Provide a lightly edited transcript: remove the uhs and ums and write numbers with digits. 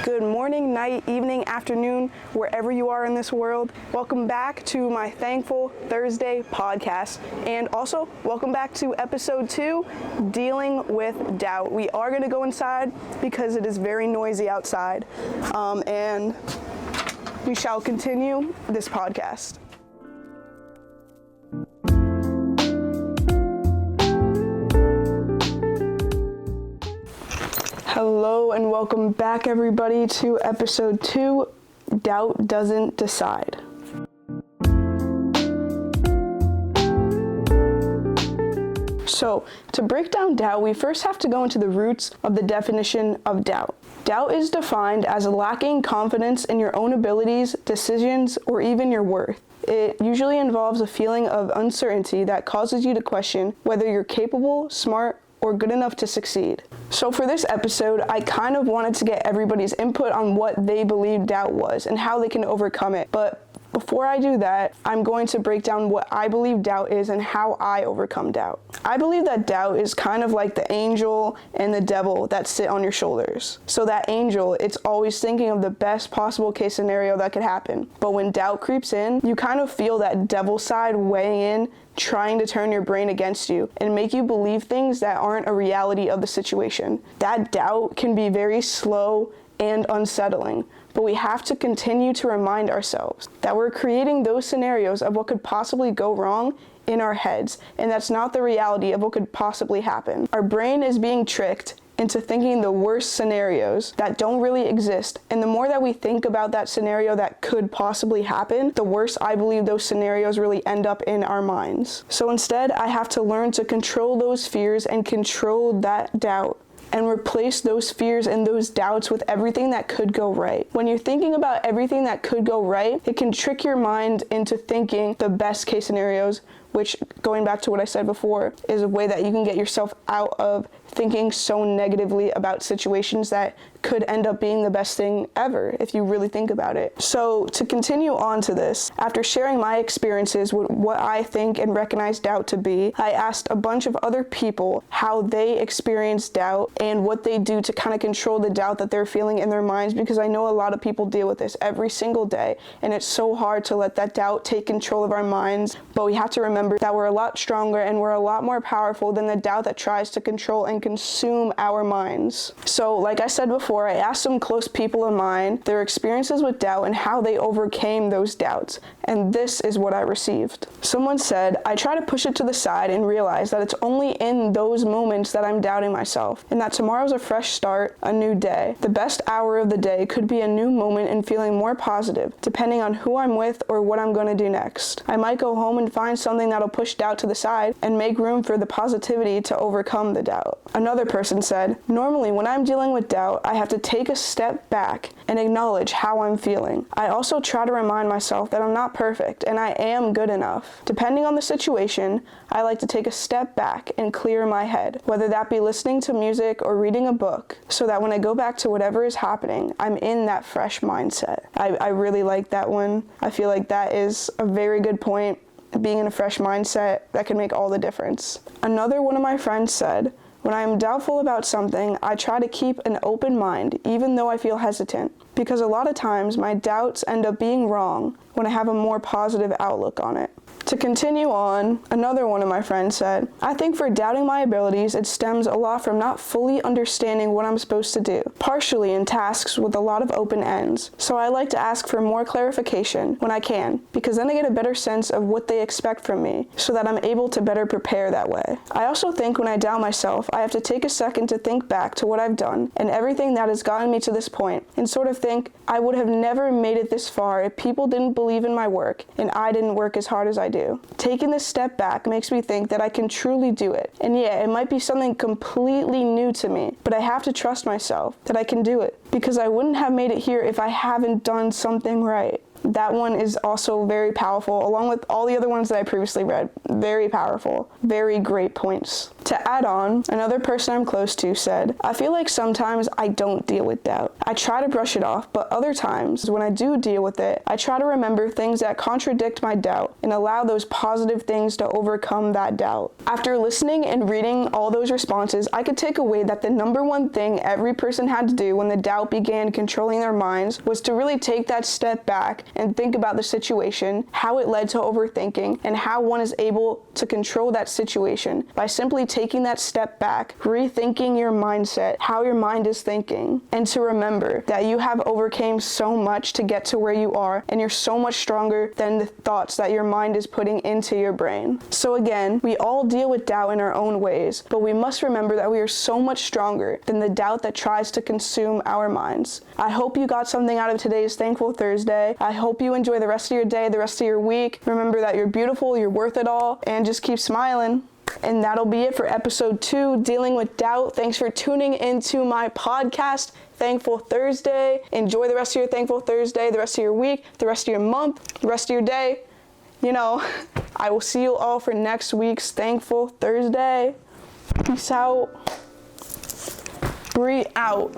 Good morning, night, evening, afternoon, wherever you are in this world. Welcome back to my Thankful Thursday podcast. And also, welcome back to episode 2, Dealing with Doubt. We are going to go inside because it is very noisy outside. And we shall continue this podcast. Hello and welcome back everybody to episode 2, Doubt Doesn't Decide. So, to break down doubt, we first have to go into the roots of the definition of doubt. Doubt is defined as lacking confidence in your own abilities, decisions, or even your worth. It usually involves a feeling of uncertainty that causes you to question whether you're capable, smart, or good enough to succeed. So for this episode, I kind of wanted to get everybody's input on what they believe doubt was and how they can overcome it. But before I do that, I'm going to break down what I believe doubt is and how I overcome doubt. I believe that doubt is kind of like the angel and the devil that sit on your shoulders. So that angel, it's always thinking of the best possible case scenario that could happen. But when doubt creeps in, you kind of feel that devil side weighing in, trying to turn your brain against you and make you believe things that aren't a reality of the situation. That doubt can be very slow and unsettling, but we have to continue to remind ourselves that we're creating those scenarios of what could possibly go wrong in our heads, and that's not the reality of what could possibly happen. Our brain is being tricked into thinking the worst scenarios that don't really exist, and the more that we think about that scenario that could possibly happen, the worse I believe those scenarios really end up in our minds. So instead, I have to learn to control those fears and control that doubt, and replace those fears and those doubts with everything that could go right. When you're thinking about everything that could go right, it can trick your mind into thinking the best case scenarios, which, going back to what I said before, is a way that you can get yourself out of thinking so negatively about situations that could end up being the best thing ever if you really think about it. So to continue on to this, after sharing my experiences with what I think and recognize doubt to be, I asked a bunch of other people how they experience doubt and what they do to kind of control the doubt that they're feeling in their minds, because I know a lot of people deal with this every single day, and it's so hard to let that doubt take control of our minds. But we have to remember that we're a lot stronger and we're a lot more powerful than the doubt that tries to control and consume our minds. So like I said before, I asked some close people of mine their experiences with doubt and how they overcame those doubts, and this is what I received. Someone said, I try to push it to the side and realize that it's only in those moments that I'm doubting myself, and that tomorrow's a fresh start, a new day. The best hour of the day could be a new moment and feeling more positive, depending on who I'm with or what I'm going to do next. I might go home and find something that'll push doubt to the side and make room for the positivity to overcome the doubt. Another person said, normally when I'm dealing with doubt, I have to take a step back and acknowledge how I'm feeling. I also try to remind myself that I'm not perfect and I am good enough. Depending on the situation, I like to take a step back and clear my head, whether that be listening to music or reading a book, so that when I go back to whatever is happening, I'm in that fresh mindset. I really like that one. I feel like that is a very good point. Being in a fresh mindset, that can make all the difference. Another one of my friends said, when I am doubtful about something, I try to keep an open mind, even though I feel hesitant, because a lot of times my doubts end up being wrong when I have a more positive outlook on it. To continue on, another one of my friends said, I think for doubting my abilities, it stems a lot from not fully understanding what I'm supposed to do, partially in tasks with a lot of open ends. So I like to ask for more clarification when I can, because then I get a better sense of what they expect from me, so that I'm able to better prepare that way. I also think when I doubt myself, I have to take a second to think back to what I've done and everything that has gotten me to this point, and sort of think, I would have never made it this far if people didn't believe in my work and I didn't work as hard as I do. Taking this step back makes me think that I can truly do it. And yeah, it might be something completely new to me, but I have to trust myself that I can do it, because I wouldn't have made it here if I haven't done something right. That one is also very powerful, along with all the other ones that I previously read. Very powerful, very great points. To add on, another person I'm close to said, I feel like sometimes I don't deal with doubt. I try to brush it off, but other times when I do deal with it, I try to remember things that contradict my doubt and allow those positive things to overcome that doubt. After listening and reading all those responses, I could take away that the number one thing every person had to do when the doubt began controlling their minds was to really take that step back and think about the situation, how it led to overthinking, and how one is able to control that situation by simply taking that step back, rethinking your mindset, how your mind is thinking, and to remember that you have overcame so much to get to where you are, and you're so much stronger than the thoughts that your mind is putting into your brain. So again, we all deal with doubt in our own ways, but we must remember that we are so much stronger than the doubt that tries to consume our minds. I hope you got something out of today's Thankful Thursday. I hope you enjoy the rest of your day, the rest of your week. Remember that you're beautiful, you're worth it all, and just keep smiling. And that'll be it for episode 2, Dealing with Doubt. Thanks for tuning into my podcast, Thankful Thursday. Enjoy the rest of your Thankful Thursday, the rest of your week, the rest of your month, the rest of your day. I will see you all for next week's Thankful Thursday. Peace out. Breathe out.